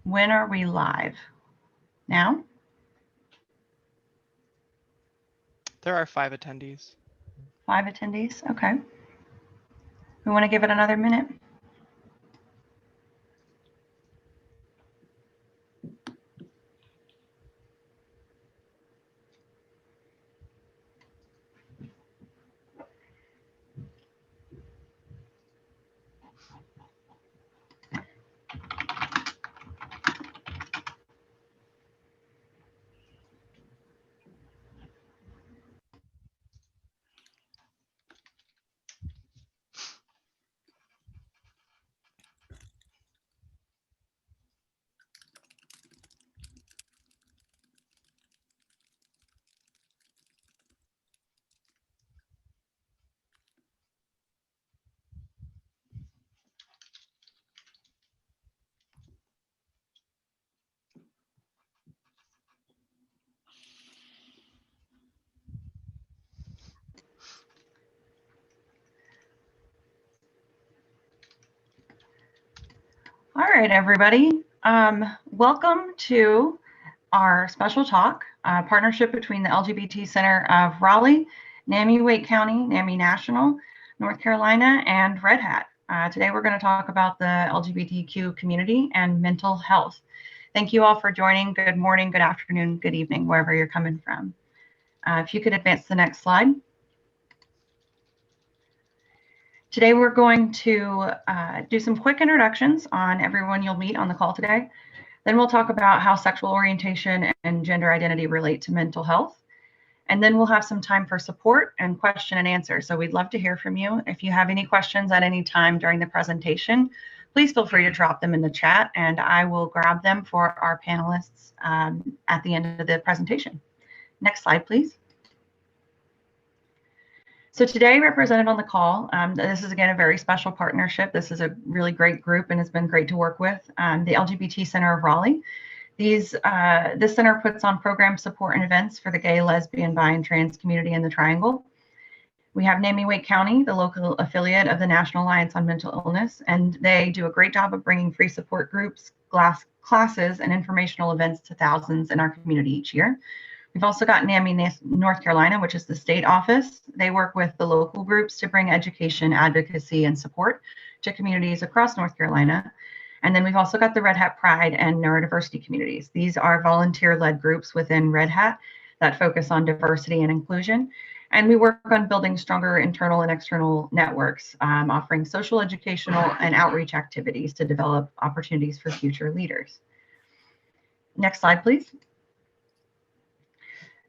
When are we live? Now? There are 5 attendees. 5 attendees, okay. We want to give it another minute. All right, everybody. Welcome to our special talk, partnership between the LGBT Center of Raleigh, NAMI Wake County, NAMI National, North Carolina, and Red Hat. Today we're going to talk about the LGBTQ community and mental health. Thank you all for joining. Good morning, good afternoon, good evening, wherever you're coming from. If you could advance to the next slide. Today we're going to do some quick introductions on everyone you'll meet on the call today. Then we'll talk about how sexual orientation and gender identity relate to mental health. And then we'll have some time for support and question and answer. So we'd love to hear from you. If you have any questions at any time during the presentation, please feel free to drop them in the chat and I will grab them for our panelists at the end of the presentation. Next slide, please. So today, represented on the call, this is again a very special partnership. This is a really great group and it's been great to work with, the LGBT Center of Raleigh. This center puts on program support and events for the gay, lesbian, bi, and trans community in the Triangle. We have NAMI Wake County, the local affiliate of the National Alliance on Mental Illness, and they do a great job of bringing free support groups, classes, and informational events to thousands in our community each year. We've also got NAMI North Carolina, which is the state office. They work with the local groups to bring education, advocacy, and support to communities across North Carolina. And then we've also got the Red Hat Pride and neurodiversity communities. These are volunteer-led groups within Red Hat that focus on diversity and inclusion. And we work on building stronger internal and external networks, offering social, educational, and outreach activities to develop opportunities for future leaders. Next slide, please.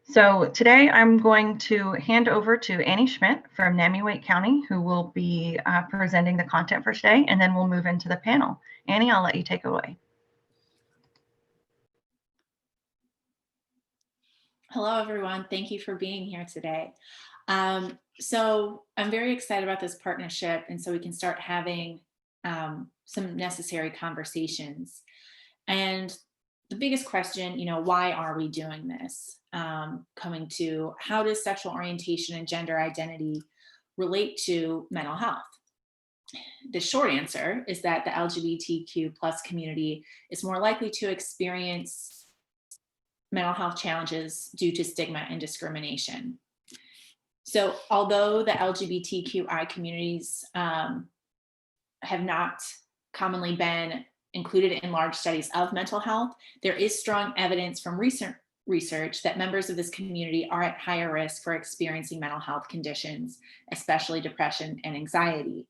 So today I'm going to hand over to Annie Schmidt from NAMI Wake County, who will be presenting the content for today, and then we'll move into the panel. Annie, I'll let you take it away. Hello, everyone. Thank you for being here today. So I'm very excited about this partnership, and so we can start having some necessary conversations. And the biggest question, why are we doing this? Coming to how does sexual orientation and gender identity relate to mental health? The short answer is that the LGBTQ plus community is more likely to experience mental health challenges due to stigma and discrimination. So although the LGBTQI communities have not commonly been included in large studies of mental health, there is strong evidence from recent research that members of this community are at higher risk for experiencing mental health conditions, especially depression and anxiety.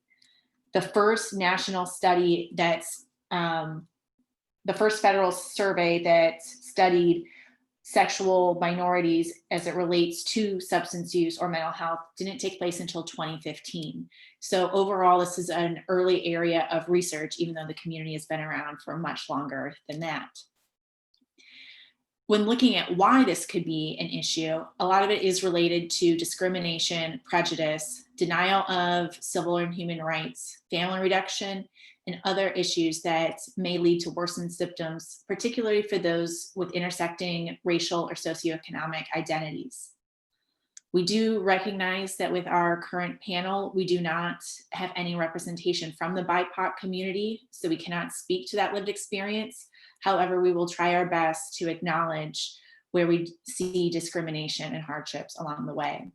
The first national study that's, the first federal survey that studied sexual minorities as it relates to substance use or mental health didn't take place until 2015. So overall, this is an early area of research, even though the community has been around for much longer than that. when looking at why this could be an issue, a lot of it is related to discrimination, prejudice, denial of civil and human rights, family reduction, and other issues that may lead to worsened symptoms, particularly for those with intersecting racial or socioeconomic identities. We do recognize that with our current panel, we do not have any representation from the BIPOC community, so we cannot speak to that lived experience. However, we will try our best to acknowledge where we see discrimination and hardships along the way.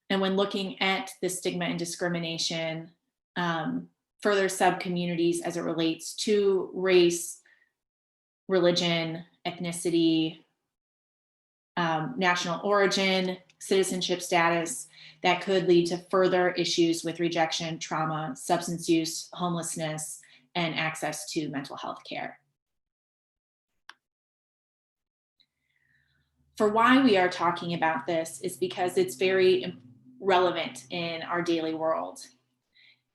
And when looking at the stigma and discrimination, further sub-communities as it relates to race, religion, ethnicity, national origin, citizenship status, that could lead to further issues with rejection, trauma, substance use, homelessness, and access to mental health care. For why we are talking about this is because it's very relevant in our daily world.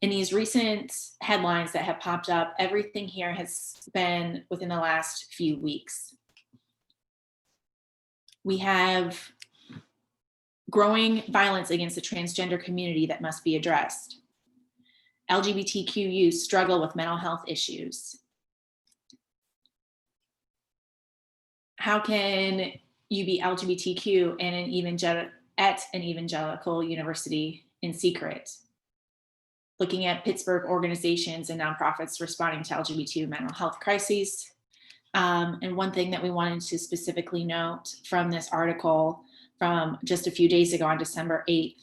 In these recent headlines that have popped up, everything here has been within the last few weeks. We have growing violence against the transgender community that must be addressed. LGBTQ youth struggle with mental health issues. How can you be LGBTQ and at an evangelical university in secret? Looking at Pittsburgh organizations and nonprofits responding to LGBT mental health crises. And one thing that we wanted to specifically note from this article from just a few days ago on December 8th,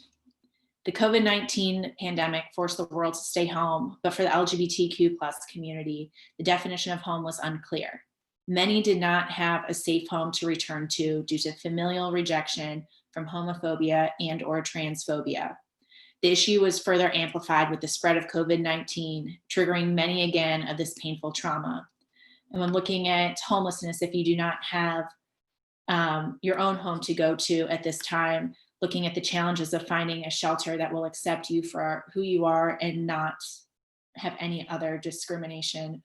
the COVID-19 pandemic forced the world to stay home, but for the LGBTQ plus community, the definition of home was unclear. Many did not have a safe home to return to due to familial rejection from homophobia and or transphobia. The issue was further amplified with the spread of COVID-19, triggering many again of this painful trauma. And when looking at homelessness, if you do not have your own home to go to at this time, looking at the challenges of finding a shelter that will accept you for who you are and not have any other discrimination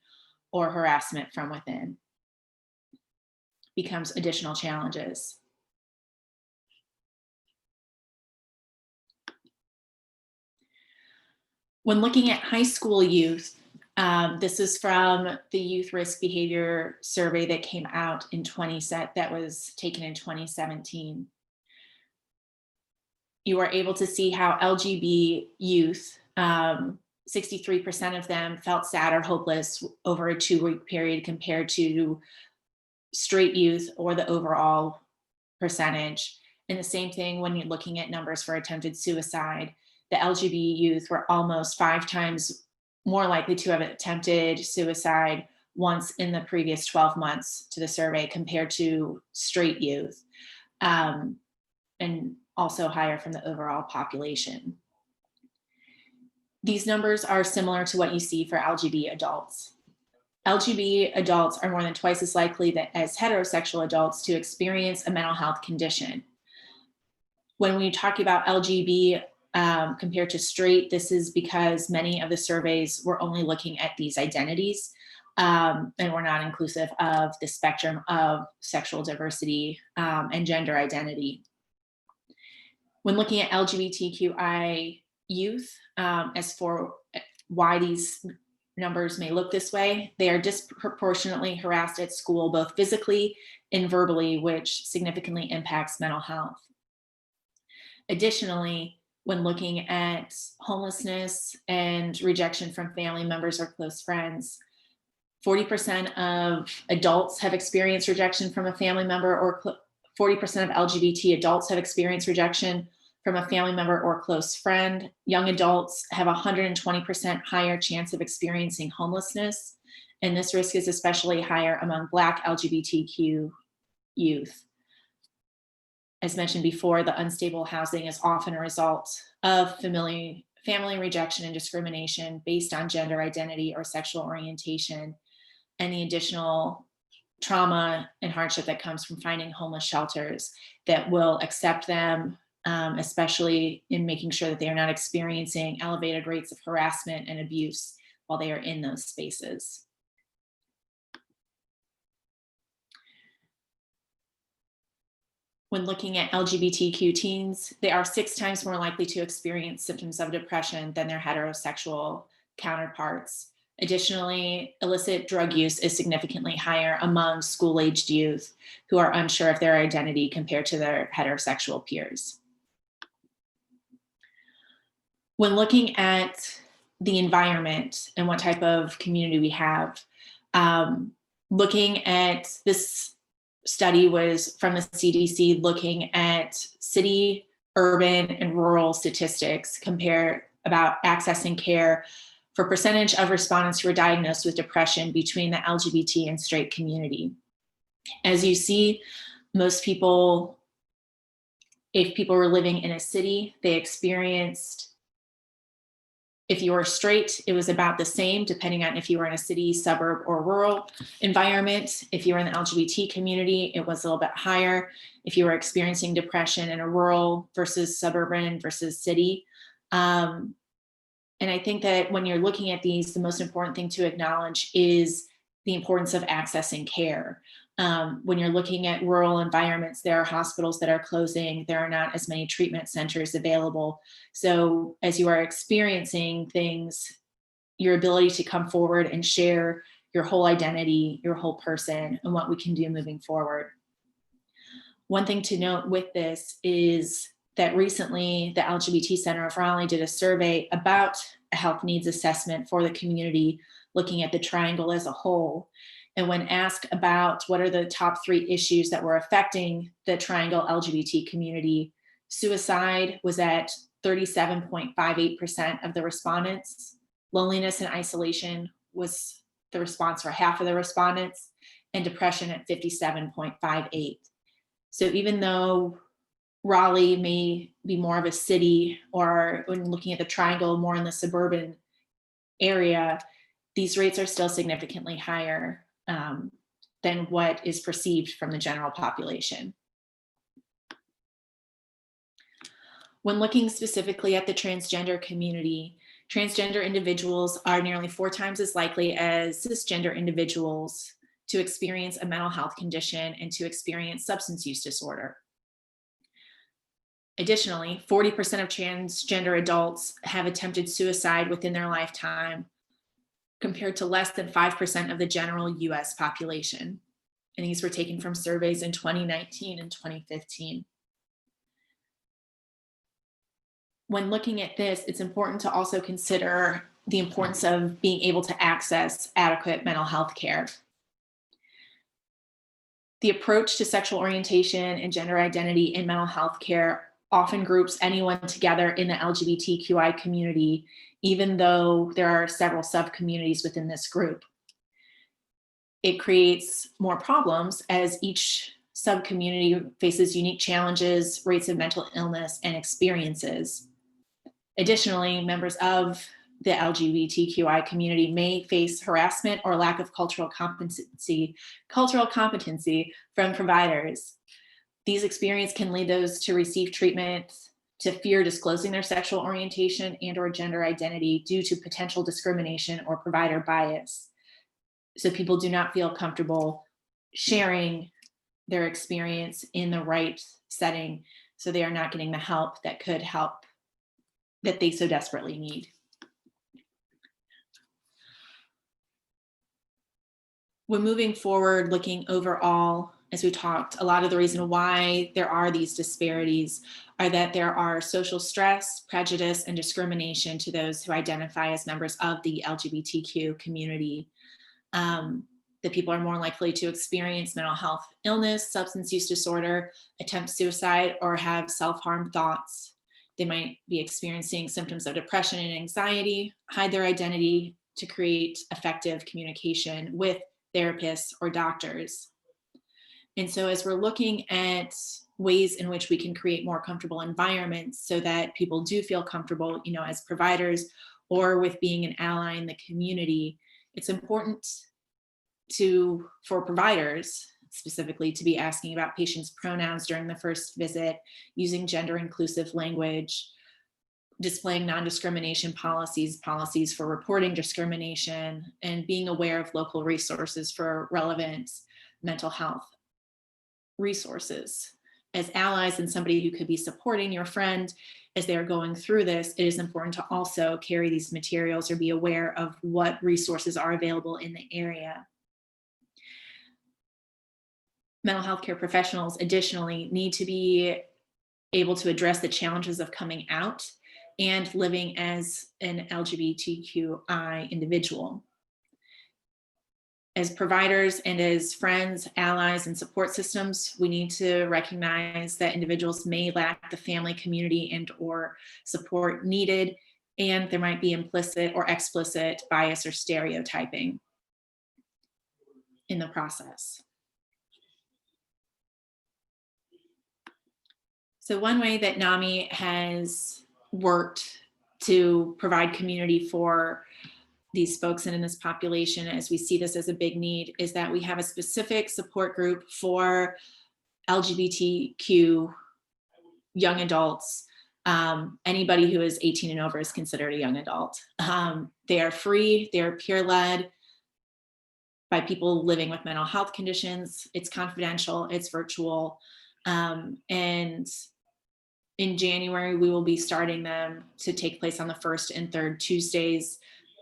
or harassment from within becomes additional challenges. When looking at high school youth, this is from the Youth Risk Behavior Survey that came out that was taken in 2017. You are able to see how LGB youth, 63% of them felt sad or hopeless over a 2-week period compared to straight youth or the overall percentage. And the same thing when you're looking at numbers for attempted suicide. The LGB youth were almost 5 times more likely to have attempted suicide once in the previous 12 months to the survey compared to straight youth, and also higher from the overall population. These numbers are similar to what you see for LGB adults. LGB adults are more than twice as likely as heterosexual adults to experience a mental health condition. When we talk about LGB compared to straight, this is because many of the surveys were only looking at these identities and were not inclusive of the spectrum of sexual diversity and gender identity. When looking at LGBTQI youth, as for why these numbers may look this way, they are disproportionately harassed at school, both physically and verbally, which significantly impacts mental health. Additionally, when looking at homelessness and rejection from family members or close friends, 40% of adults have experienced rejection from a family member, or 40% of LGBT adults have experienced rejection from a family member or close friend. Young adults have a 120% higher chance of experiencing homelessness, and this risk is especially higher among Black LGBTQ youth. As mentioned before, the unstable housing is often a result of family rejection and discrimination based on gender identity or sexual orientation, and the additional trauma and hardship that comes from finding homeless shelters that will accept them, especially in making sure that they are not experiencing elevated rates of harassment and abuse while they are in those spaces. When looking at LGBTQ teens, they are 6 times more likely to experience symptoms of depression than their heterosexual counterparts. Additionally, illicit drug use is significantly higher among school-aged youth who are unsure of their identity compared to their heterosexual peers. When looking at the environment and what type of community we have, looking at this study was from the CDC looking at city, urban, and rural statistics, compare about accessing care for percentage of respondents who were diagnosed with depression between the LGBT and straight community. As you see, most people, if people were living in a city, they experienced, if you were straight, it was about the same, depending on if you were in a city, suburb, or rural environment. If you were in the LGBT community, it was a little bit higher. If you were experiencing depression in a rural versus suburban versus city. And I think that when you're looking at these, the most important thing to acknowledge is the importance of accessing care. When you're looking at rural environments, there are hospitals that are closing. There are not as many treatment centers available. So as you are experiencing things, your ability to come forward and share your whole identity, your whole person, and what we can do moving forward. One thing to note with this is that recently the LGBT Center of Raleigh did a survey about a health needs assessment for the community, looking at the triangle as a whole. And when asked about what are the top 3 issues that were affecting the triangle LGBT community, suicide was at 37.58% of the respondents. Loneliness and isolation was the response for half of the respondents, and depression at 57.58. So even though Raleigh may be more of a city, or when looking at the triangle, more in the suburban area, these rates are still significantly higher than what is perceived from the general population. When looking specifically at the transgender community, transgender individuals are nearly 4 times as likely as cisgender individuals to experience a mental health condition and to experience substance use disorder. Additionally, 40% of transgender adults have attempted suicide within their lifetime, compared to less than 5% of the general US population. And these were taken from surveys in 2019 and 2015. When looking at this, it's important to also consider the importance of being able to access adequate mental health care. The approach to sexual orientation and gender identity in mental health care often groups anyone together in the LGBTQI community, even though there are several sub-communities within this group. It creates more problems as each sub-community faces unique challenges, rates of mental illness, and experiences. Additionally, members of the LGBTQI community may face harassment or lack of cultural competency from providers. These experiences can lead those to receive treatment, to fear disclosing their sexual orientation and or gender identity due to potential discrimination or provider bias. So people do not feel comfortable sharing their experience in the right setting, so they are not getting the help that could help that they so desperately need. When moving forward, looking overall, as we talked, a lot of the reason why there are these disparities are that there are social stress, prejudice, and discrimination to those who identify as members of the LGBTQ community. That people are more likely to experience mental health illness, substance use disorder, attempt suicide, or have self-harm thoughts. They might be experiencing symptoms of depression and anxiety, hide their identity to create effective communication with therapists or doctors. And so as we're looking at ways in which we can create more comfortable environments so that people do feel comfortable, as providers or with being an ally in the community, it's important for providers specifically to be asking about patients' pronouns during the first visit, using gender inclusive language, displaying non-discrimination policies for reporting discrimination, and being aware of local resources for relevant mental health resources. as allies and somebody who could be supporting your friend as they're going through this, it is important to also carry these materials or be aware of what resources are available in the area. Mental health care professionals additionally need to be able to address the challenges of coming out and living as an LGBTQI individual. As providers and as friends, allies, and support systems, we need to recognize that individuals may lack the family, community, and/or support needed, and there might be implicit or explicit bias or stereotyping in the process. So one way that NAMI has worked to provide community for these folks and in this population, as we see this as a big need, is that we have a specific support group for LGBTQ young adults. Anybody who is 18 and over is considered a young adult. They are free, they're peer-led by people living with mental health conditions. It's confidential, it's virtual. And in January, we will be starting them to take place on the first and third Tuesdays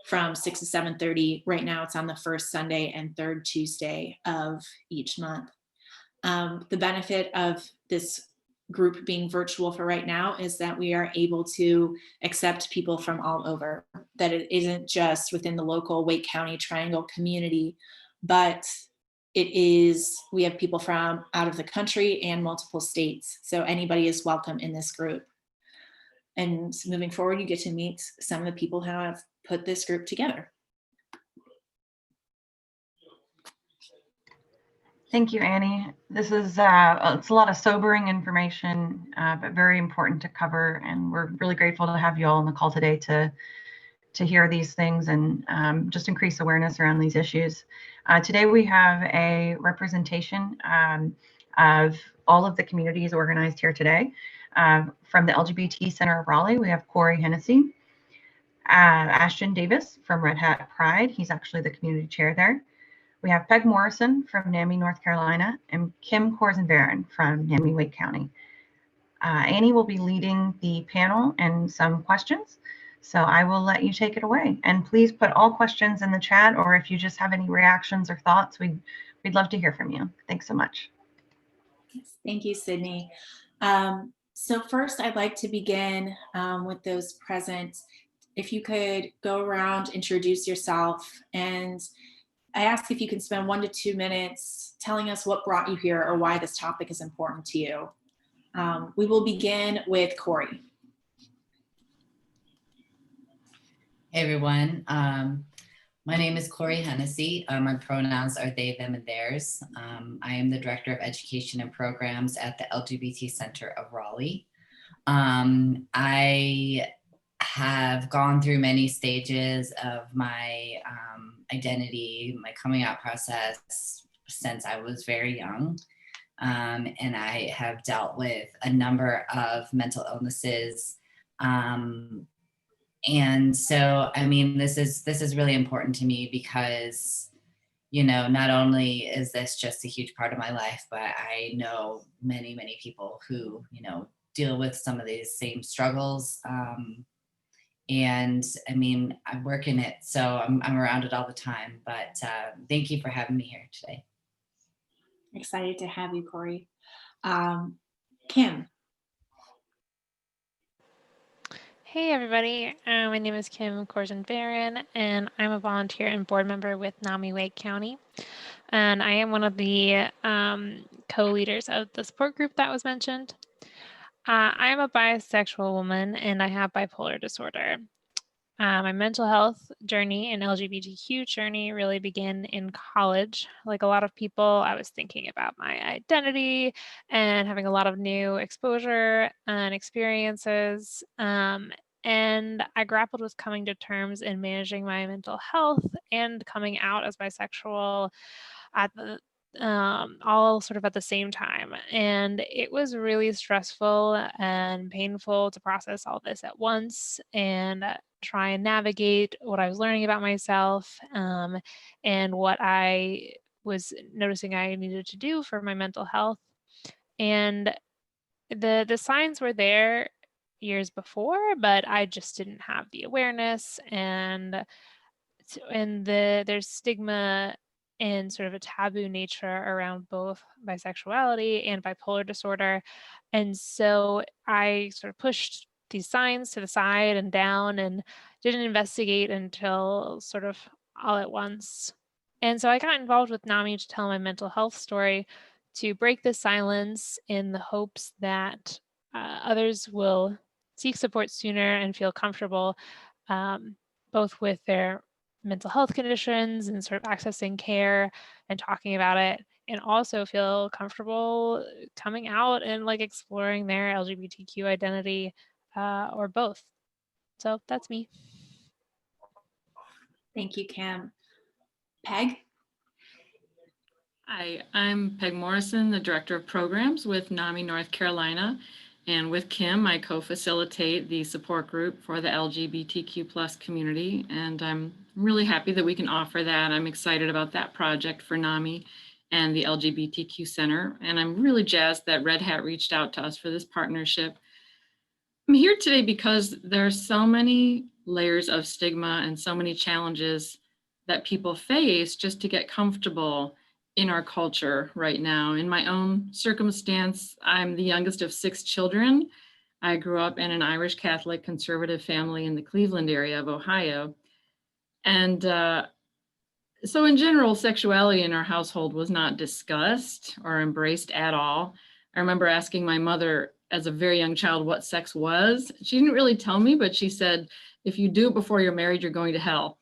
from 6 to 7:30. Right now it's on the first Sunday and third Tuesday of each month. The benefit of this group being virtual for right now is that we are able to accept people from all over, that it isn't just within the local Wake County Triangle community, but we have people from out of the country and multiple states. So anybody is welcome in this group. And moving forward, you get to meet some of the people who have put this group together. Thank you, Annie. This is it's a lot of sobering information, but very important to cover. And we're really grateful to have you all on the call today to hear these things and just increase awareness around these issues. Today we have a representation of all of the communities organized here today. From the LGBT Center of Raleigh, we have Corey Hennessy, Ashton Davis from Red Hat Pride. He's actually the community chair there. We have Peg Morrison from NAMI, North Carolina, and Kim Korzenbaron from NAMI, Wake County. Annie will be leading the panel and some questions. So I will let you take it away. And please put all questions in the chat, or if you just have any reactions or thoughts, we'd love to hear from you. Thanks so much. Yes, thank you, Sydney. So first, I'd like to begin with those present. If you could go around, introduce yourself, and I ask if you can spend 1 to 2 minutes telling us what brought you here or why this topic is important to you. We will begin with Corey. Hey everyone, my name is Corey Hennessy. My pronouns are they, them, and theirs. I am the Director of Education and Programs at the LGBT Center of Raleigh. I have gone through many stages of my identity, my coming out process since I was very young. And I have dealt with a number of mental illnesses. And so, I mean, this is really important to me because, you know, not only is this just a huge part of my life, but I know many, many people who, you know, deal with some of these same struggles. And I mean, I work in it, so I'm around it all the time, but thank you for having me here today. Excited to have you, Corey. Kim. Hey everybody, my name is Kim Korzenbaron, and I'm a volunteer and board member with NAMI Wake County. And I am one of the co-leaders of the support group that was mentioned. I am a bisexual woman and I have bipolar disorder. My mental health journey and LGBTQ journey really began in college. Like a lot of people, I was thinking about my identity and having a lot of new exposure and experiences. And I grappled with coming to terms and managing my mental health and coming out as bisexual at the all sort of at the same time. And it was really stressful and painful to process all this at once and try and navigate what I was learning about myself and what I was noticing I needed to do for my mental health. And the signs were there years before, but I just didn't have the awareness, and there's stigma and sort of a taboo nature around both bisexuality and bipolar disorder. And so I sort of pushed these signs to the side and down and didn't investigate until sort of all at once. And so I got involved with NAMI to tell my mental health story, to break the silence in the hopes that others will seek support sooner and feel comfortable, um, both with their mental health conditions and sort of accessing care and talking about it, and also feel comfortable coming out and like exploring their LGBTQ identity, or both. So that's me. Thank you, Kim. Peg? Hi, I'm Peg Morrison, the Director of Programs with NAMI North Carolina. And with Kim, I co-facilitate the support group for the LGBTQ+ community. And I'm really happy that we can offer that. I'm excited about that project for NAMI and the LGBTQ Center. And I'm really jazzed that Red Hat reached out to us for this partnership. I'm here today because there are so many layers of stigma and so many challenges that people face just to get comfortable in our culture right now. In my own circumstance, I'm the youngest of 6 children. I grew up in an Irish Catholic conservative family in the Cleveland area of Ohio. And so in general, sexuality in our household was not discussed or embraced at all. I remember asking my mother as a very young child what sex was. She didn't really tell me, but she said, if you do it before you're married, you're going to hell.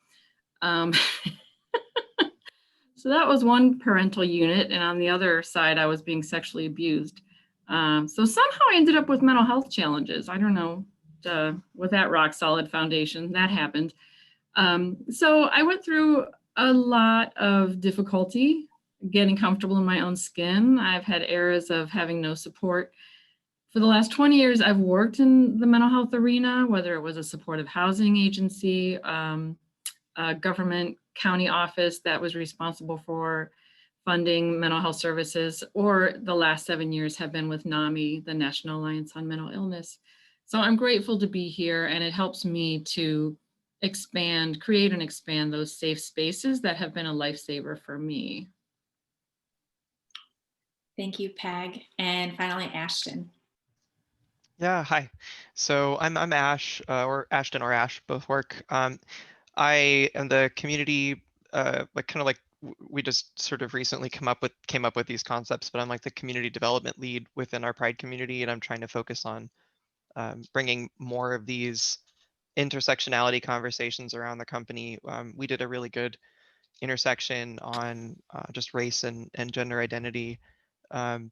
So that was one parental unit. And on the other side, I was being sexually abused. So somehow I ended up with mental health challenges. I don't know, with that rock solid foundation, that happened. So I went through a lot of difficulty getting comfortable in my own skin. I've had eras of having no support. For the last 20 years, I've worked in the mental health arena, whether it was a supportive housing agency, a government county office that was responsible for funding mental health services, or the last 7 years have been with NAMI, the National Alliance on Mental Illness. So I'm grateful to be here, and it helps me to create and expand those safe spaces that have been a lifesaver for me. Thank you, Peg. And finally, Ashton. Yeah, hi. So I'm Ash, or Ashton or Ash, both work. I am the community, we just sort of recently came up with these concepts, but I'm like the community development lead within our Pride community, and I'm trying to focus on bringing more of these intersectionality conversations around the company. We did a really good intersection on just race and gender identity. And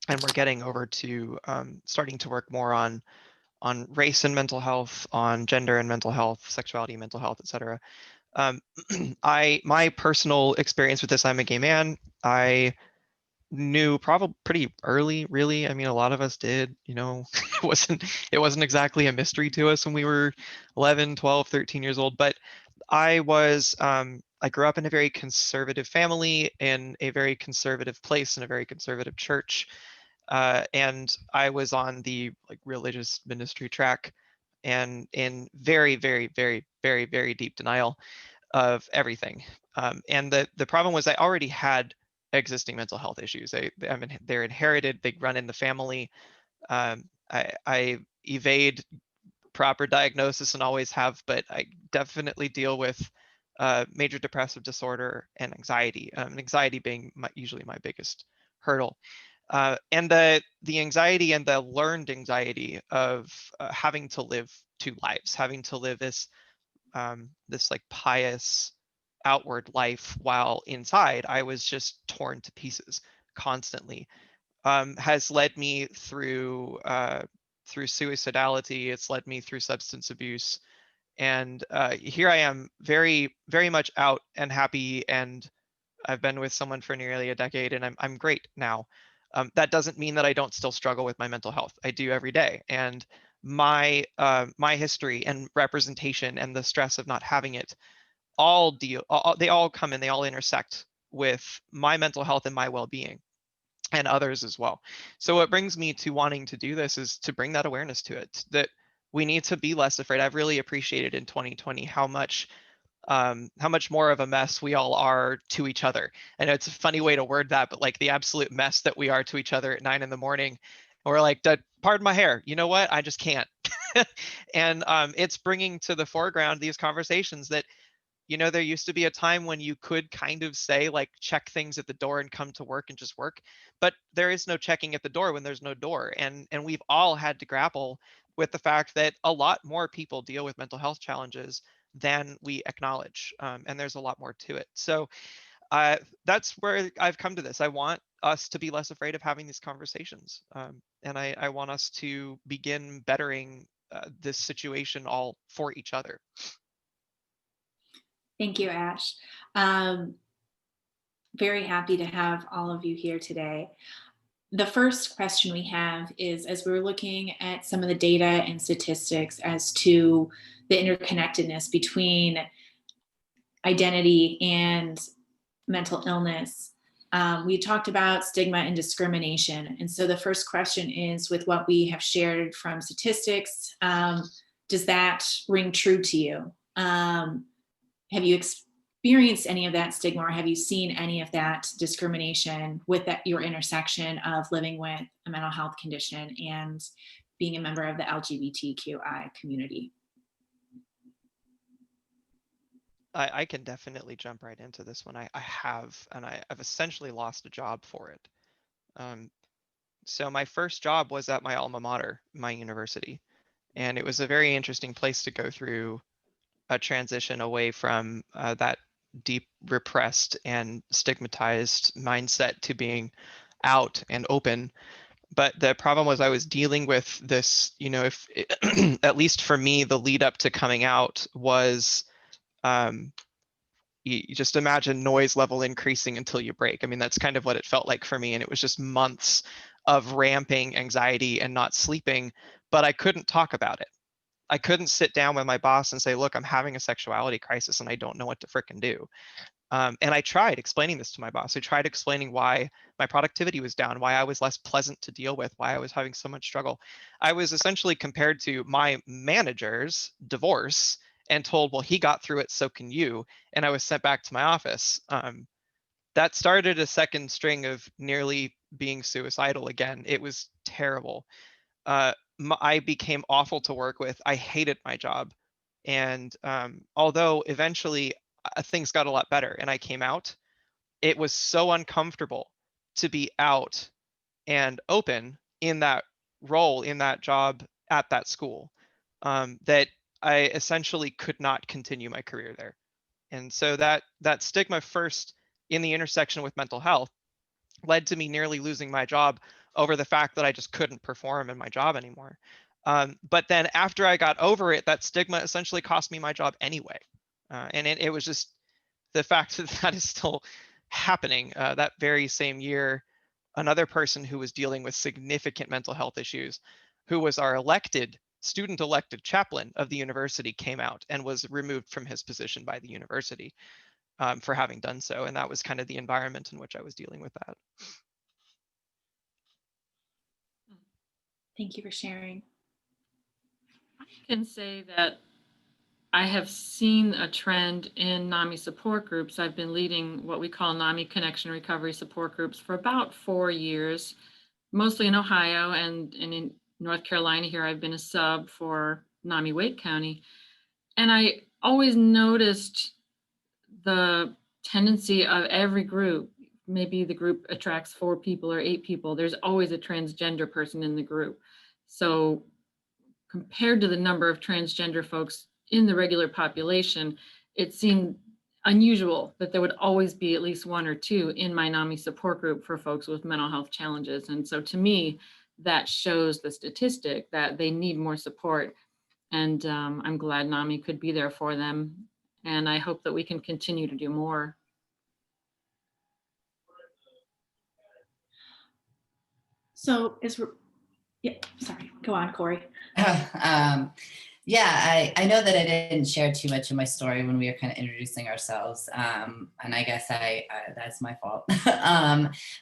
we're getting over to starting to work more on race and mental health, on gender and mental health, sexuality and mental health, et cetera. My personal experience with this, I'm a gay man. I knew probably pretty early, really. I mean, a lot of us did, it wasn't exactly a mystery to us when we were 11, 12, 13 years old, but I grew up in a very conservative family, in a very conservative place, in a very conservative church. And I was on the religious ministry track, and in very, very, very, very, very deep denial of everything. And the problem was I already had existing mental health issues. They're inherited, they run in the family. I evade proper diagnosis and always have, but I definitely deal with major depressive disorder and anxiety, anxiety being usually my biggest hurdle. And the anxiety and the learned anxiety of having to live 2 lives, having to live this like pious outward life while inside I was just torn to pieces constantly, has led me through suicidality. It's led me through substance abuse, and here I am, very, very much out and happy, and I've been with someone for nearly a decade, and I'm great now. That doesn't mean that I don't still struggle with my mental health. I do every day, and my history and representation and the stress of not having it they all come and they all intersect with my mental health and my well-being. and others as well. So what brings me to wanting to do this is to bring that awareness to it, that we need to be less afraid. I've really appreciated in 2020 how much more of a mess we all are to each other. And it's a funny way to word that, but like the absolute mess that we are to each other at 9 in the morning. We're like, pardon my hair, you know what? I just can't. And it's bringing to the foreground these conversations that, you know, there used to be a time when you could kind of say, like, check things at the door and come to work and just work, but there is no checking at the door when there's no door. And we've all had to grapple with the fact that a lot more people deal with mental health challenges than we acknowledge, and there's a lot more to it. So that's where I've come to this. I want us to be less afraid of having these conversations, and I want us to begin bettering this situation all for each other. Thank you, Ash. Very happy to have all of you here today. The first question we have is, as we're looking at some of the data and statistics as to the interconnectedness between identity and mental illness, we talked about stigma and discrimination. And so the first question is, with what we have shared from statistics, does that ring true to you? Have you experienced any of that stigma, or have you seen any of that discrimination with your intersection of living with a mental health condition and being a member of the LGBTQI community? I can definitely jump right into this one. I have, and I've essentially lost a job for it. So my first job was at my alma mater, my university, and it was a very interesting place to go through a transition away from that deep repressed and stigmatized mindset to being out and open. But the problem was I was dealing with this, you know, if at least for me, the lead up to coming out was, you just imagine noise level increasing until you break. I mean, that's kind of what it felt like for me. And it was just months of ramping anxiety and not sleeping, but I couldn't talk about it. I couldn't sit down with my boss and say, look, I'm having a sexuality crisis and I don't know what to frickin' do. And I tried explaining this to my boss. I tried explaining why my productivity was down, why I was less pleasant to deal with, why I was having so much struggle. I was essentially compared to my manager's divorce and told, well, he got through it, so can you. And I was sent back to my office. That started a second string of nearly being suicidal again. It was terrible. I became awful to work with. I hated my job. And although eventually things got a lot better and I came out, it was so uncomfortable to be out and open in that role, in that job at that school, that I essentially could not continue my career there. And so that stigma first in the intersection with mental health led to me nearly losing my job over the fact that I just couldn't perform in my job anymore. But then after I got over it, that stigma essentially cost me my job anyway. And it was just the fact that that is still happening. That very same year, another person who was dealing with significant mental health issues, who was our student elected chaplain of the university, came out and was removed from his position by the university for having done so. And that was kind of the environment in which I was dealing with that. Thank you for sharing. I can say that I have seen a trend in NAMI support groups. I've been leading what we call NAMI Connection Recovery support groups for about 4 years, mostly in Ohio, and in North Carolina here, I've been a sub for NAMI Wake County. And I always noticed the tendency of every group, maybe the group attracts 4 people or 8 people, there's always a transgender person in the group. So compared to the number of transgender folks in the regular population, it seemed unusual that there would always be at least 1 or 2 in my NAMI support group for folks with mental health challenges. And so to me, that shows the statistic that they need more support. And I'm glad NAMI could be there for them. And I hope that we can continue to do more. So sorry, go on, Corey. Yeah, I know that I didn't share too much of my story when we were kind of introducing ourselves, and I guess that's my fault.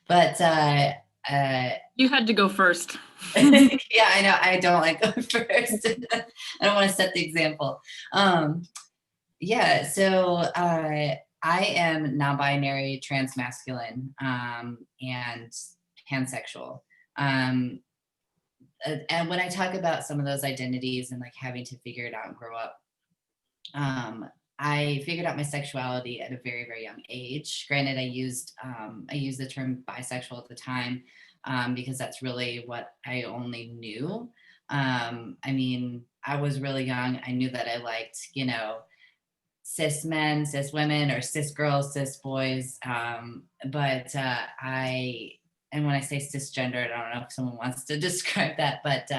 But You had to go first. Yeah, I know. I don't like going first. I don't want to set the example. Yeah, so I am non-binary, transmasculine, and pansexual. And when I talk about some of those identities and like having to figure it out and grow up, I figured out my sexuality at a very, very young age. Granted, I used the term bisexual at the time because that's really what I only knew. I mean, I was really young. I knew that I liked, you know, cis men, cis women, or cis girls, cis boys. But and when I say cisgender, I don't know if someone wants to describe that, but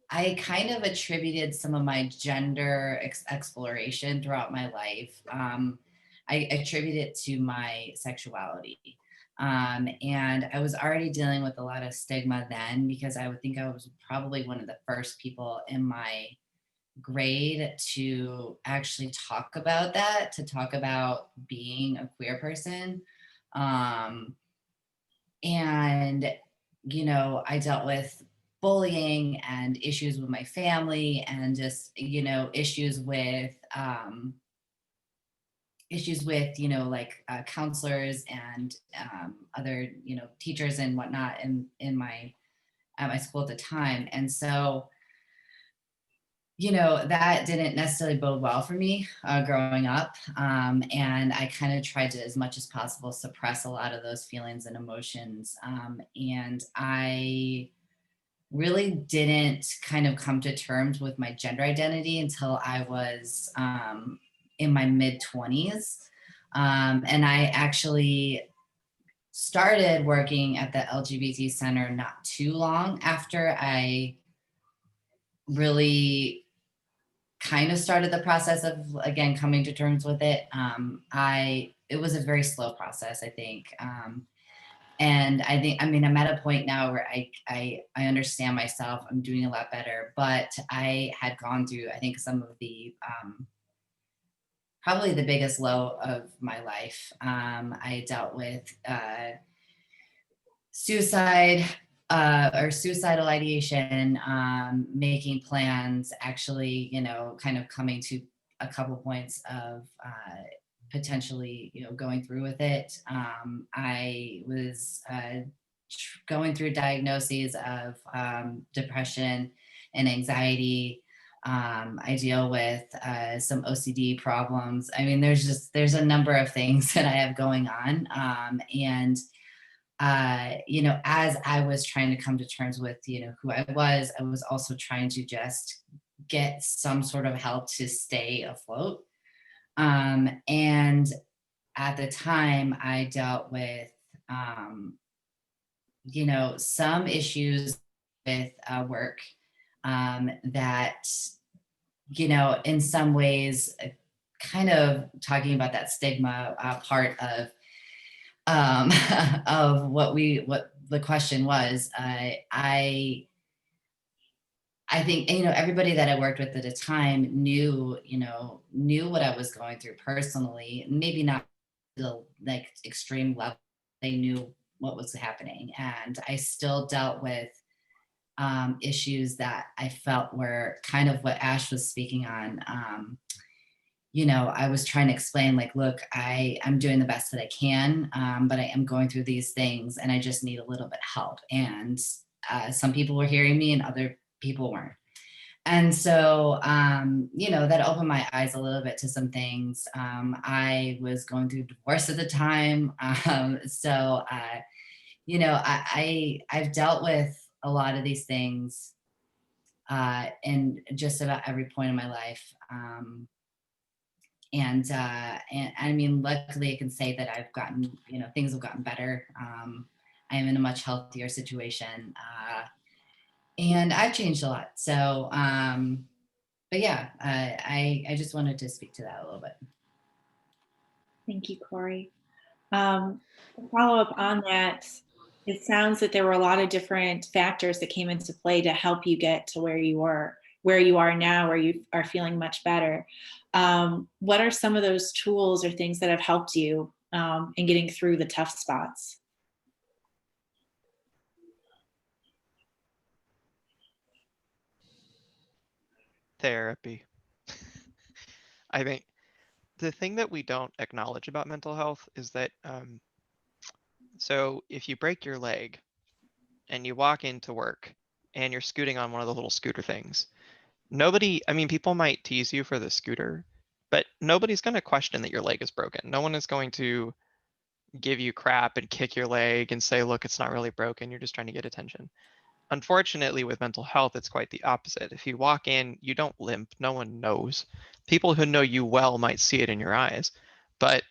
I kind of attributed some of my gender exploration throughout my life. I attribute it to my sexuality. And I was already dealing with a lot of stigma then, because I would think I was probably one of the first people in my grade to actually talk about that, to talk about being a queer person. And, you know, I dealt with bullying and issues with my family, and just, you know, issues with, you know, like counselors and other, you know, teachers and whatnot at my school at the time. And so, you know, that didn't necessarily bode well for me growing up. And I kind of tried to, as much as possible, suppress a lot of those feelings and emotions. And I really didn't kind of come to terms with my gender identity until I was in my mid-20s. And I actually started working at the LGBT Center not too long after I really kind of started the process of, again, coming to terms with it. It was a very slow process, I think. And I think, I mean, I'm at a point now where I understand myself. I'm doing a lot better, but I had gone through, I think, some of the, probably the biggest low of my life. I dealt with suicide or suicidal ideation, making plans, actually, you know, kind of coming to a couple points of potentially, you know, going through with it. I was going through diagnoses of depression and anxiety. I deal with some OCD problems. I mean, there's a number of things that I have going on. And you know, as I was trying to come to terms with, you know, who I was also trying to just get some sort of help to stay afloat. And at the time I dealt with, you know, some issues with work that, you know, in some ways, kind of talking about that stigma part of of what the question was. I think, you know, everybody that I worked with at the time knew what I was going through personally, maybe not the like extreme level. They knew what was happening, and I still dealt with issues that I felt were kind of what Ash was speaking on. You know, I was trying to explain, like, look, I'm doing the best that I can, but I am going through these things and I just need a little bit of help. And some people were hearing me and other people weren't. And so, you know, that opened my eyes a little bit to some things. I was going through divorce at the time. So, you know, I've dealt with a lot of these things in just about every point in my life. And I mean, luckily I can say that I've gotten, you know, things have gotten better. I am in a much healthier situation. And I've changed a lot. So, but yeah, I just wanted to speak to that a little bit. Thank you, Corey. To follow up on that, it sounds that there were a lot of different factors that came into play to help you get to where you were where you are now, where you are feeling much better. What are some of those tools or things that have helped you in getting through the tough spots? Therapy. I think the thing that we don't acknowledge about mental health is that, so if you break your leg and you walk into work and you're scooting on one of the little scooter things, nobody, I mean, people might tease you for the scooter, but nobody's going to question that your leg is broken. No one is going to give you crap and kick your leg and say, look, it's not really broken. You're just trying to get attention. Unfortunately, with mental health, it's quite the opposite. If you walk in, you don't limp. No one knows. People who know you well might see it in your eyes, but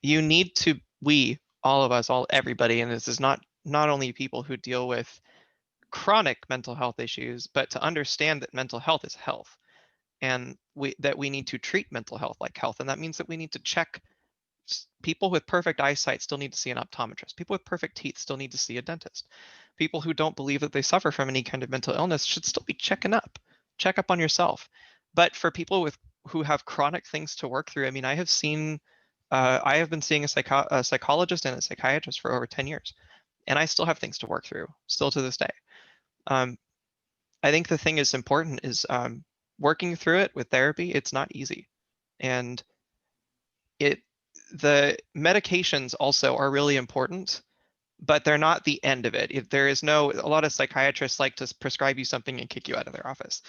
you need to, all of us, everybody, and this is not only people who deal with chronic mental health issues, but to understand that mental health is health, and that we need to treat mental health like health, and that means that we need to check. People with perfect eyesight still need to see an optometrist. People with perfect teeth still need to see a dentist. People who don't believe that they suffer from any kind of mental illness should still be checking up. Check up on yourself. But for people who have chronic things to work through, I mean, I have been seeing a psychologist and a psychiatrist for over 10 years, and I still have things to work through, still to this day. I think the thing is important is working through it with therapy. It's not easy, and the medications also are really important, but they're not the end of it. If there is a lot of psychiatrists like to prescribe you something and kick you out of their office.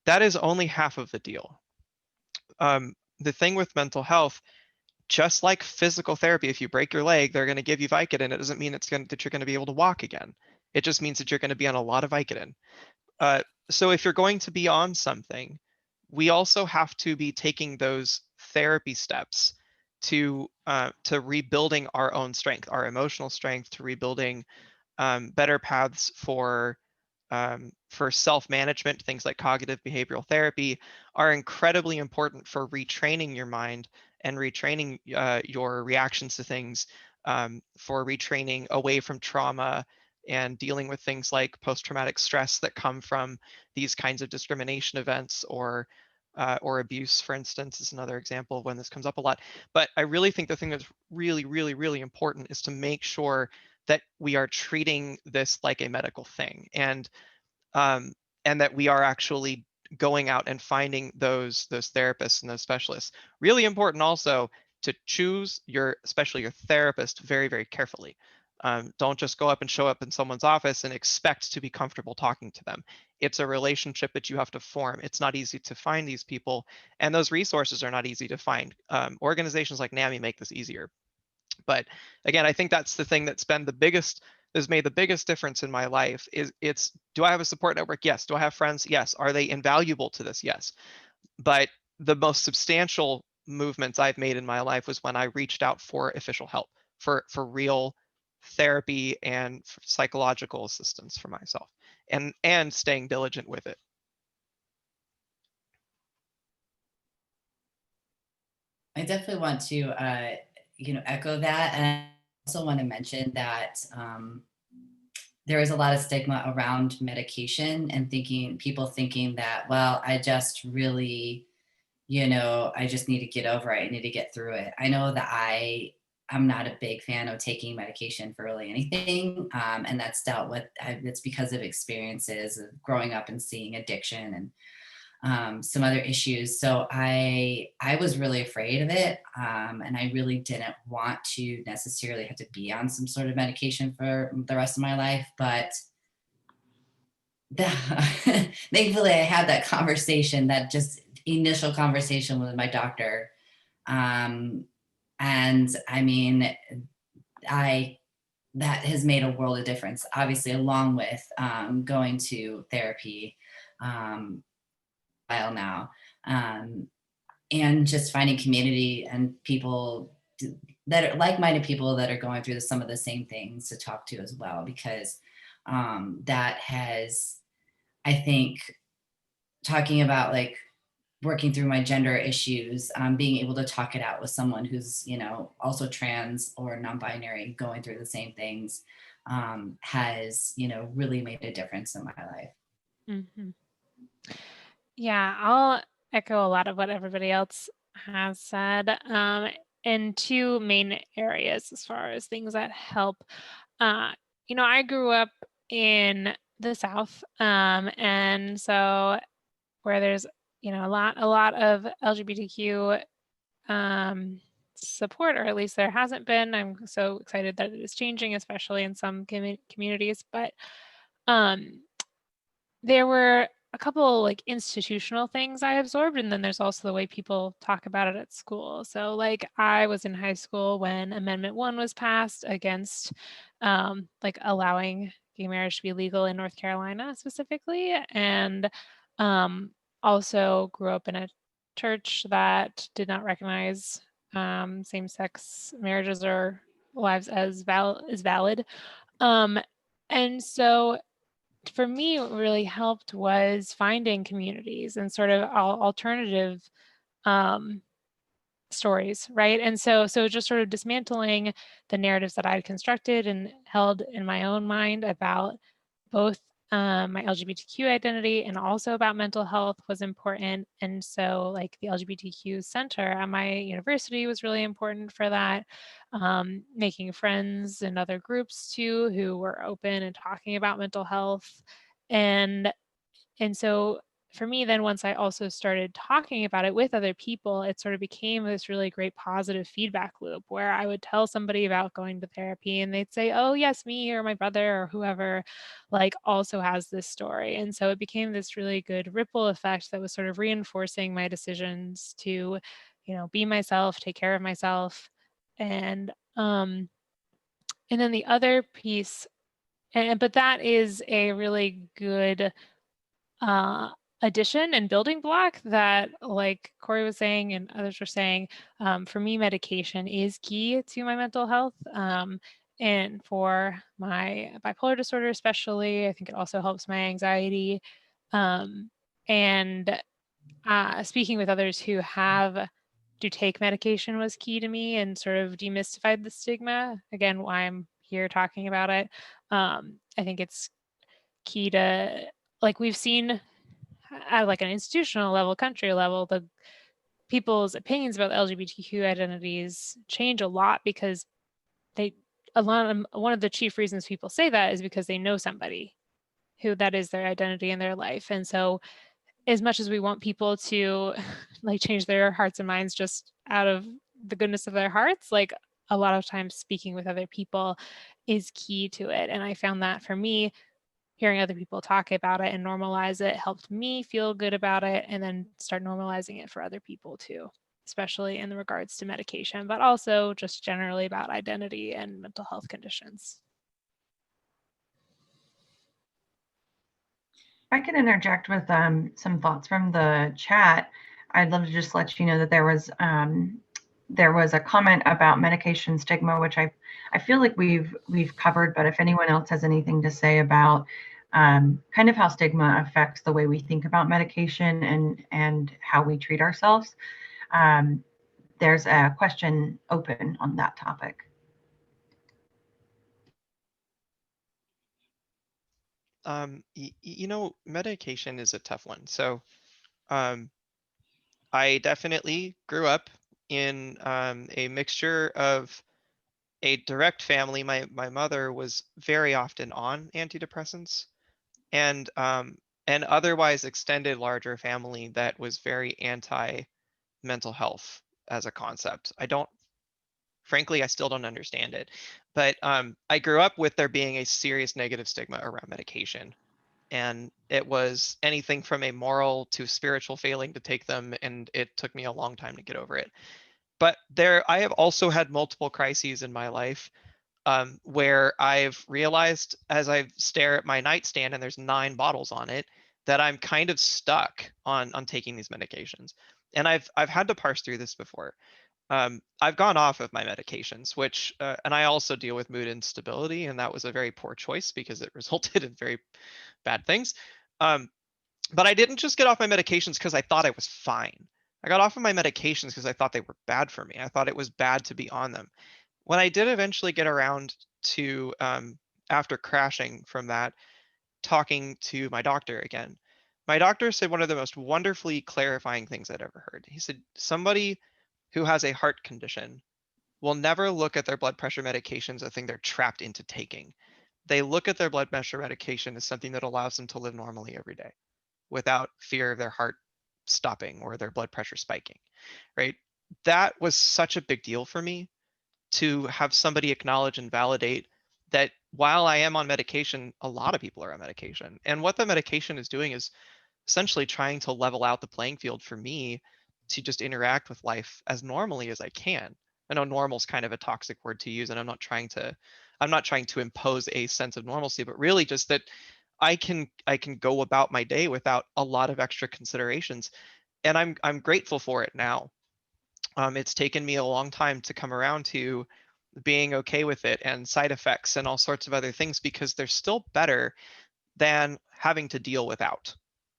That is only half of the deal. The thing with mental health, just like physical therapy, if you break your leg, they're going to give you Vicodin. It doesn't mean that you're going to be able to walk again. It just means that you're going to be on a lot of Vicodin. So if you're going to be on something, we also have to be taking those therapy steps to rebuilding our own strength, our emotional strength, to rebuilding better paths for self-management. Things like cognitive behavioral therapy are incredibly important for retraining your mind and retraining your reactions to things, for retraining away from trauma and dealing with things like post-traumatic stress that come from these kinds of discrimination events, or abuse, for instance, is another example of when this comes up a lot. But I really think the thing that's really, really, really important is to make sure that we are treating this like a medical thing, and that we are actually going out and finding those therapists and those specialists. Really important also to choose especially your therapist very, very carefully. Don't just go up and show up in someone's office and expect to be comfortable talking to them. It's a relationship that you have to form. It's not easy to find these people, and those resources are not easy to find. Organizations like NAMI make this easier. But again, I think that's the thing that's made the biggest difference in my life. Do I have a support network? Yes. Do I have friends? Yes. Are they invaluable to this? Yes. But the most substantial movements I've made in my life was when I reached out for official help, for real therapy and psychological assistance for myself, and staying diligent with it. I definitely want to echo that, and I also want to mention that there is a lot of stigma around medication, and people thinking that, well, I just really, I just need to get over it. I need to get through it. I know that I'm not a big fan of taking medication for really anything. And that's dealt with, it's because of experiences of growing up and seeing addiction and some other issues. So I was really afraid of it. And I really didn't want to necessarily have to be on some sort of medication for the rest of my life. But thankfully I had that conversation, that just initial conversation with my doctor. And I mean, that has made a world of difference, obviously, along with going to therapy while now, and just finding community and people that are like-minded people that are going through some of the same things to talk to as well, because that has, I think, talking about like working through my gender issues, being able to talk it out with someone who's, also trans or non-binary, going through the same things, has, really made a difference in my life. Mm-hmm. Yeah, I'll echo a lot of what everybody else has said. In two main areas as far as things that help. I grew up in the South, and so where there's a lot of LGBTQ support, or at least there hasn't been. I'm so excited that it is changing, especially in some communities. But um, there were a couple like institutional things I absorbed, and then there's also the way people talk about it at school. So like I was in high school when Amendment 1 was passed against like allowing gay marriage to be legal in North Carolina specifically, and um, also grew up in a church that did not recognize same-sex marriages or lives as valid. Um, and so for me, what really helped was finding communities and sort of alternative um, stories, right? And so just sort of dismantling the narratives that I had constructed and held in my own mind about both my LGBTQ identity and also about mental health was important. And so like the LGBTQ Center at my university was really important for that. Making friends and other groups too who were open and talking about mental health. And so for me, then once I also started talking about it with other people, it sort of became this really great positive feedback loop where I would tell somebody about going to therapy and they'd say, oh, yes, me or my brother or whoever like also has this story. And so it became this really good ripple effect that was sort of reinforcing my decisions to, be myself, take care of myself. And then the other piece, but that is a really good uh, addition and building block that, like Corey was saying and others were saying, for me, medication is key to my mental health. And for my bipolar disorder, especially, I think it also helps my anxiety. And speaking with others who do take medication was key to me and sort of demystified the stigma. Again, why I'm here talking about it. I think it's key to, like we've seen at like an institutional level, country level, the people's opinions about LGBTQ identities change a lot because one of the chief reasons people say that is because they know somebody who that is their identity in their life. And so as much as we want people to like change their hearts and minds just out of the goodness of their hearts, like a lot of times speaking with other people is key to it. And I found that for me, hearing other people talk about it and normalize it helped me feel good about it, and then start normalizing it for other people too, especially in regards to medication, but also just generally about identity and mental health conditions. If I can interject with some thoughts from the chat, I'd love to just let you know that there was a comment about medication stigma, which I feel like we've covered, but if anyone else has anything to say about kind of how stigma affects the way we think about medication and how we treat ourselves, there's a question open on that topic. Medication is a tough one. So I definitely grew up in a mixture of a direct family. My mother was very often on antidepressants, and an otherwise extended larger family that was very anti mental health as a concept. Frankly, I still don't understand it, but I grew up with there being a serious negative stigma around medication. And it was anything from a moral to spiritual failing to take them, and it took me a long time to get over it. But I have also had multiple crises in my life where I've realized as I stare at my nightstand and there's 9 bottles on it that I'm kind of stuck on taking these medications. And I've had to parse through this before. I've gone off of my medications, which and I also deal with mood instability, and that was a very poor choice because it resulted in very bad things. But I didn't just get off my medications because I thought I was fine. I got off of my medications because I thought they were bad for me. I thought it was bad to be on them. When I did eventually get around to, after crashing from that, talking to my doctor again, my doctor said one of the most wonderfully clarifying things I'd ever heard. He said, somebody who has a heart condition will never look at their blood pressure medication as a thing they're trapped into taking. They look at their blood pressure medication as something that allows them to live normally every day without fear of their heart stopping or their blood pressure spiking, right? That was such a big deal for me, to have somebody acknowledge and validate that while I am on medication, a lot of people are on medication. And what the medication is doing is essentially trying to level out the playing field for me to just interact with life as normally as I can. I know normal is kind of a toxic word to use, and I'm not trying to impose a sense of normalcy, but really just that I can go about my day without a lot of extra considerations. And I'm grateful for it now. It's taken me a long time to come around to being okay with it and side effects and all sorts of other things, because they're still better than having to deal without.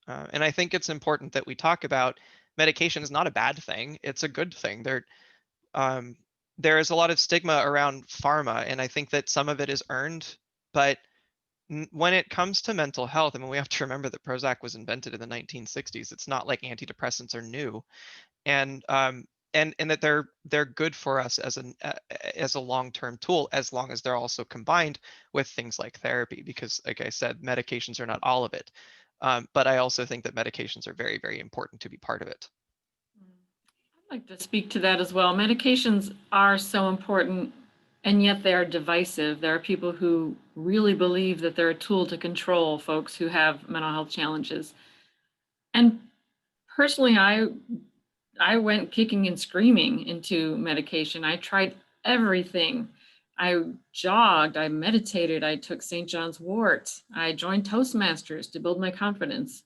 And I think it's important that we talk about medication is not a bad thing. It's a good thing. There is a lot of stigma around pharma, and I think that some of it is earned. But when it comes to mental health, I mean, we have to remember that Prozac was invented in the 1960s. It's not like antidepressants are new. And that they're good for us as a long-term tool, as long as they're also combined with things like therapy, because like I said, medications are not all of it. But I also think that medications are very, very important to be part of it. I'd like to speak to that as well. Medications are so important, and yet they are divisive. There are people who really believe that they're a tool to control folks who have mental health challenges. And personally, I went kicking and screaming into medication. I tried everything. I jogged, I meditated, I took St. John's wort, I joined Toastmasters to build my confidence.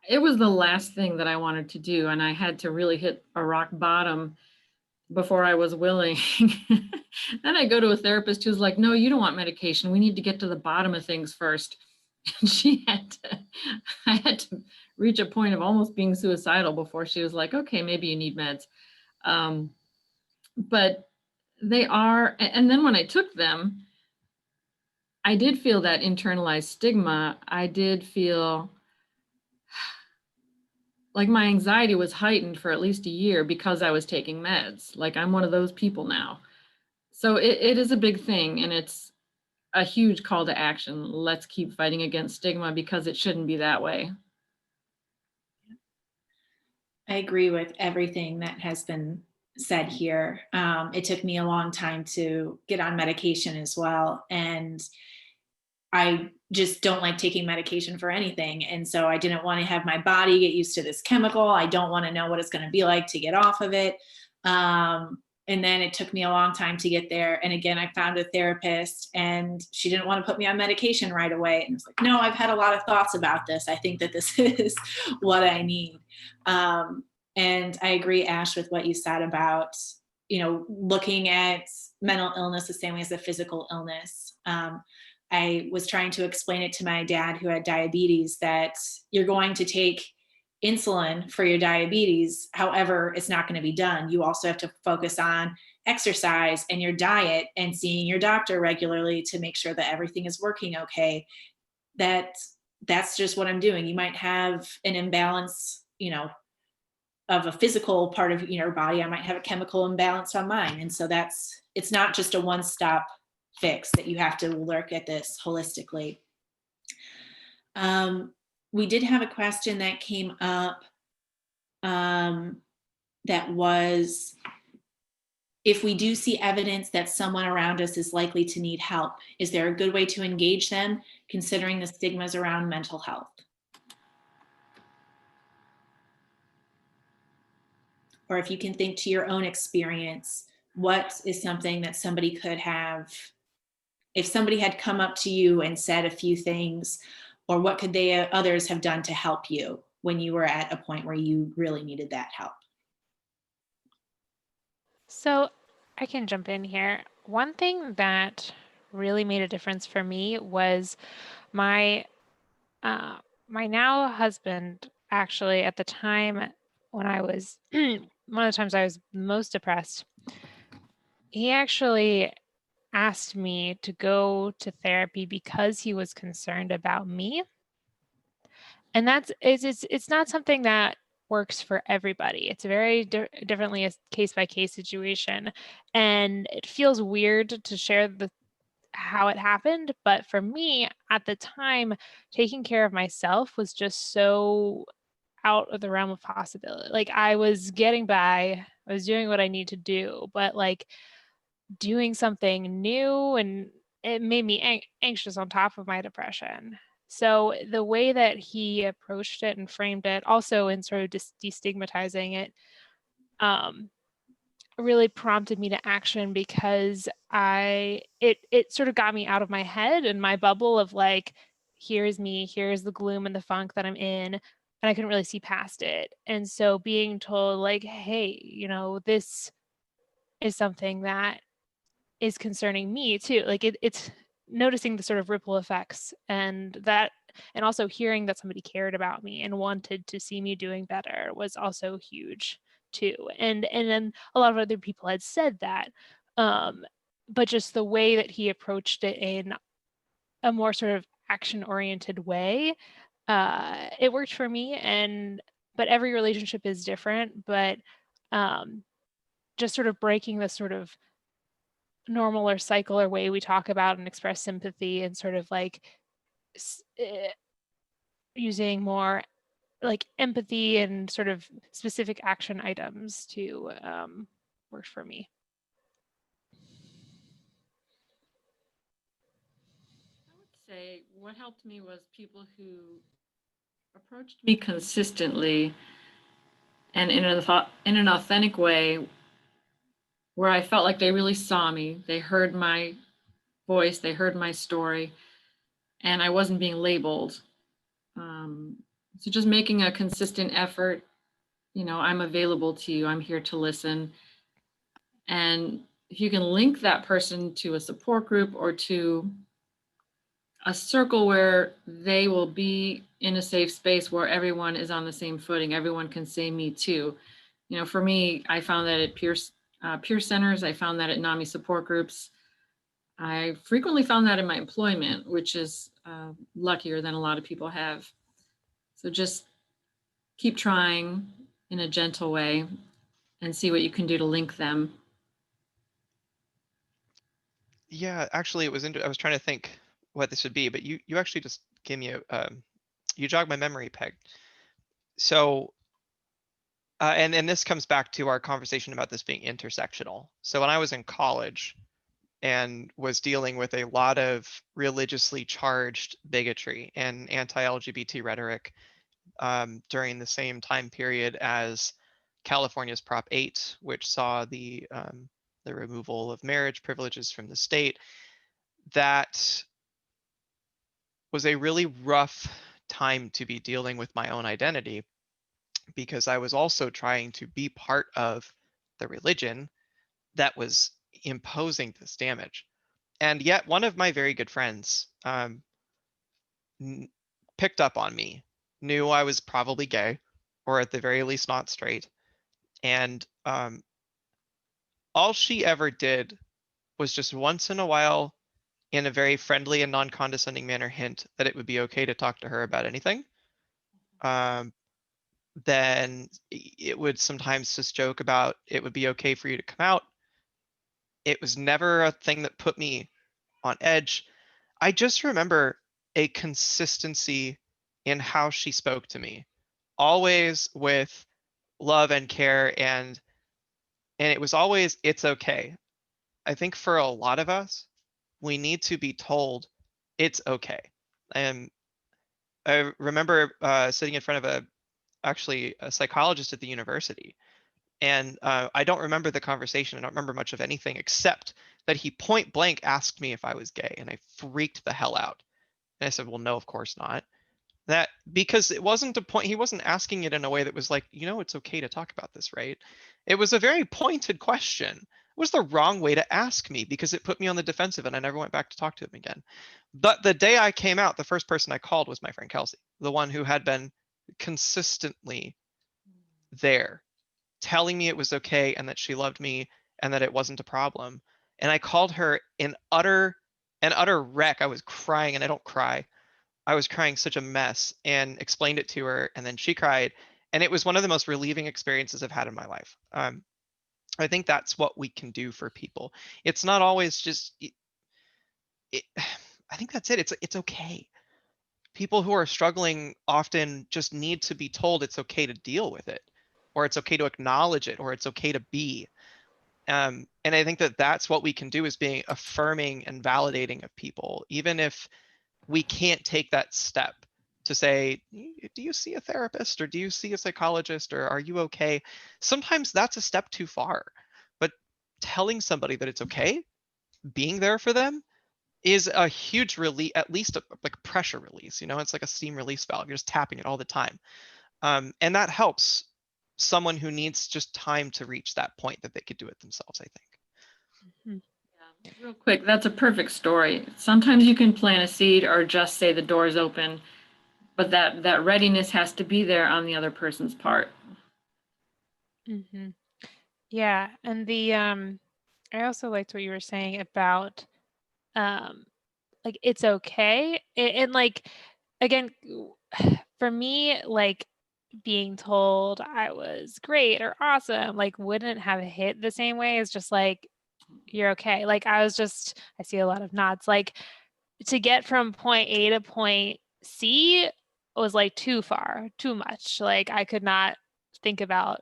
It was the last thing that I wanted to do, and I had to really hit a rock bottom before I was willing. Then I go to a therapist who's like, no, you don't want medication. We need to get to the bottom of things first. And I had to reach a point of almost being suicidal before she was like, okay, maybe you need meds. But they are, and then when I took them, I did feel that internalized stigma. I did feel like my anxiety was heightened for at least a year because I was taking meds. Like, I'm one of those people now. So it is a big thing, and it's a huge call to action. Let's keep fighting against stigma, because it shouldn't be that way. I agree with everything that has been said here. It took me a long time to get on medication as well. And I just don't like taking medication for anything. And so I didn't want to have my body get used to this chemical. I don't want to know what it's going to be like to get off of it. And then it took me a long time to get there. And again, I found a therapist, and she didn't want to put me on medication right away. And it's like, no, I've had a lot of thoughts about this. I think that this is what I need. And I agree, Ash, with what you said about, looking at mental illness the same way as a physical illness. I was trying to explain it to my dad, who had diabetes, that you're going to take insulin for your diabetes. However, it's not going to be done. You also have to focus on exercise and your diet and seeing your doctor regularly to make sure that everything is working okay. That's just what I'm doing. You might have an imbalance, of a physical part of your body. I might have a chemical imbalance on mine. And so it's not just a one-stop fix, that you have to look at this holistically. We did have a question that came up that was, if we do see evidence that someone around us is likely to need help, is there a good way to engage them, considering the stigmas around mental health? Or if you can think to your own experience, what is something that somebody could have, if somebody had come up to you and said a few things, or what could others have done to help you when you were at a point where you really needed that help? So I can jump in here. One thing that really made a difference for me was my my now husband, actually, at the time when I was one of the times I was most depressed, he actually asked me to go to therapy because he was concerned about me. and it's not something that works for everybody. It's very differently a case by case situation, and it feels weird to share how it happened. But for me at the time, taking care of myself was just so out of the realm of possibility. Like, I was getting by, I was doing what I need to do, but like doing something new, and it made me anxious on top of my depression. So the way that he approached it and framed it, also in sort of destigmatizing it, really prompted me to action, because it sort of got me out of my head and my bubble of like, here's me, here's the gloom and the funk that I'm in, and I couldn't really see past it. And so being told like, hey, this is something that is concerning me too. Like, it's noticing the sort of ripple effects, and also hearing that somebody cared about me and wanted to see me doing better was also huge too. And then a lot of other people had said that, but just the way that he approached it in a more sort of action oriented way, it worked for me. But every relationship is different. But just sort of breaking the sort of normal or cycle or way we talk about and express sympathy, and sort of like using more like empathy and sort of specific action items to work for me. I would say what helped me was people who approached me consistently and in an authentic way, where I felt like they really saw me, they heard my voice, they heard my story, and I wasn't being labeled. So just making a consistent effort, I'm available to you, I'm here to listen. And if you can link that person to a support group or to a circle where they will be in a safe space where everyone is on the same footing, everyone can say me too. For me, I found that at peer centers, I found that at NAMI support groups. I frequently found that in my employment, which is luckier than a lot of people have. So just keep trying in a gentle way and see what you can do to link them. Yeah, actually, I was trying to think what this would be, but you actually just gave me you jogged my memory, Peg. So, and this comes back to our conversation about this being intersectional. So when I was in college and was dealing with a lot of religiously charged bigotry and anti-LGBT rhetoric during the same time period as California's Prop 8, which saw the removal of marriage privileges from the state, that was a really rough time to be dealing with my own identity, because I was also trying to be part of the religion that was imposing this damage. And yet one of my very good friends picked up on me, knew I was probably gay, or at the very least not straight. And all she ever did was just once in a while, in a very friendly and non-condescending manner, hint that it would be okay to talk to her about anything. Then it would sometimes just joke about it would be okay for you to come out. It was never a thing that put me on edge. I just remember a consistency in how she spoke to me, always with love and care, and it was always, it's okay. I think for a lot of us, we need to be told it's okay. And I remember sitting in front of actually a psychologist at the university, and I don't remember the conversation. I don't remember much of anything except that he point blank asked me if I was gay, and I freaked the hell out. And I said, well, no, of course not. That because it wasn't a point, he wasn't asking it in a way that was like, it's okay to talk about this, right? It was a very pointed question. It was the wrong way to ask me because it put me on the defensive, and I never went back to talk to him again. But the day I came out, the first person I called was my friend Kelsey, the one who had been consistently there, telling me it was okay and that she loved me and that it wasn't a problem. And I called her in utter wreck. I was crying, and I don't cry. I was crying such a mess, and explained it to her, and then she cried. And it was one of the most relieving experiences I've had in my life. I think that's what we can do for people. It's not always just, I think that's it. It's okay. People who are struggling often just need to be told it's okay to deal with it, or it's okay to acknowledge it, or it's okay to be. And I think that that's what we can do, is being affirming and validating of people, even if we can't take that step to say, do you see a therapist, or do you see a psychologist, or are you okay? Sometimes that's a step too far, but telling somebody that it's okay, being there for them, is a huge relief, at least like pressure release. It's like a steam release valve. You're just tapping it all the time. And that helps someone who needs just time to reach that point that they could do it themselves, I think. Yeah, real quick, that's a perfect story. Sometimes you can plant a seed or just say the door's open, but that readiness has to be there on the other person's part. Mm-hmm. Yeah, and I also liked what you were saying about like it's okay, and like again, for me, like being told I was great or awesome, like wouldn't have hit the same way as just like you're okay. Like I see a lot of nods. Like to get from point A to point C was like too far, too much. Like I could not think about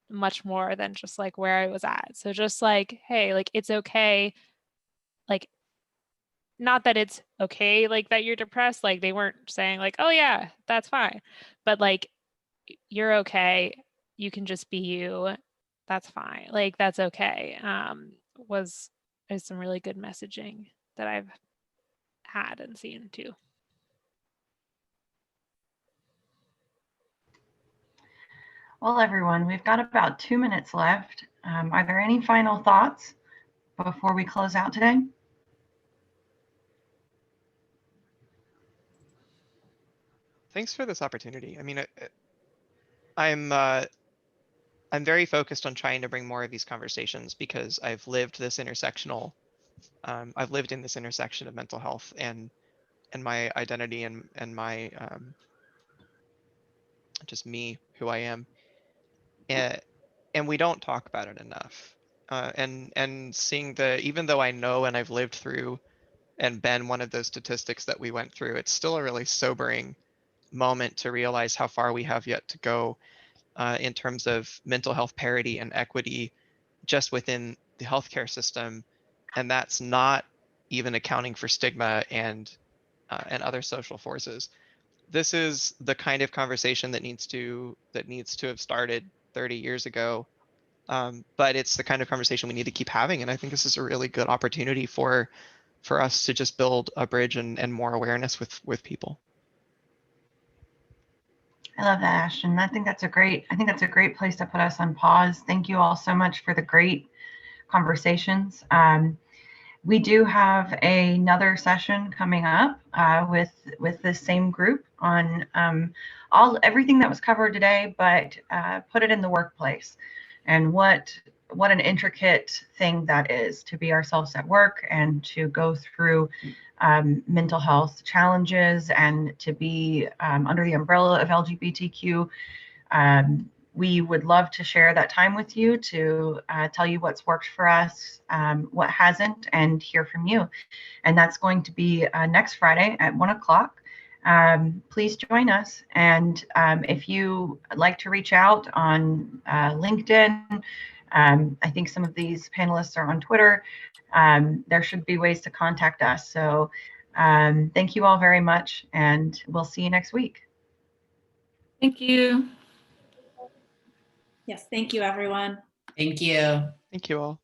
much more than just like where I was at. So just like, hey, like it's okay. Like not that it's okay like that you're depressed. Like they weren't saying like, oh yeah, that's fine. But like you're okay. You can just be you. That's fine. Like that's okay. Is some really good messaging that I've had and seen too. Well, everyone, we've got about 2 minutes left. Are there any final thoughts before we close out today? Thanks for this opportunity. I mean, I'm very focused on trying to bring more of these conversations, because I've lived in this intersection of mental health and my identity, and my just me, who I am, and we don't talk about it enough. And seeing even though I know and I've lived through and been one of those statistics that we went through, it's still a really sobering moment to realize how far we have yet to go in terms of mental health parity and equity just within the healthcare system, and that's not even accounting for stigma and other social forces. This is the kind of conversation that needs to have started 30 years ago, but it's the kind of conversation we need to keep having, and I think this is a really good opportunity for us to just build a bridge and more awareness with people. I love that, Ashton. I think that's a great place to put us on pause. Thank you all so much for the great conversations. We do have another session coming up with the same group on everything that was covered today, but put it in the workplace, and what an intricate thing that is to be ourselves at work and to go through mental health challenges and to be under the umbrella of LGBTQ. We would love to share that time with you to tell you what's worked for us, what hasn't, and hear from you. And that's going to be next Friday at 1 o'clock. Please join us. And if you like to reach out on LinkedIn, I think some of these panelists are on Twitter. There should be ways to contact us. So thank you all very much, and we'll see you next week. Thank you. Yes, thank you, everyone. Thank you. Thank you all.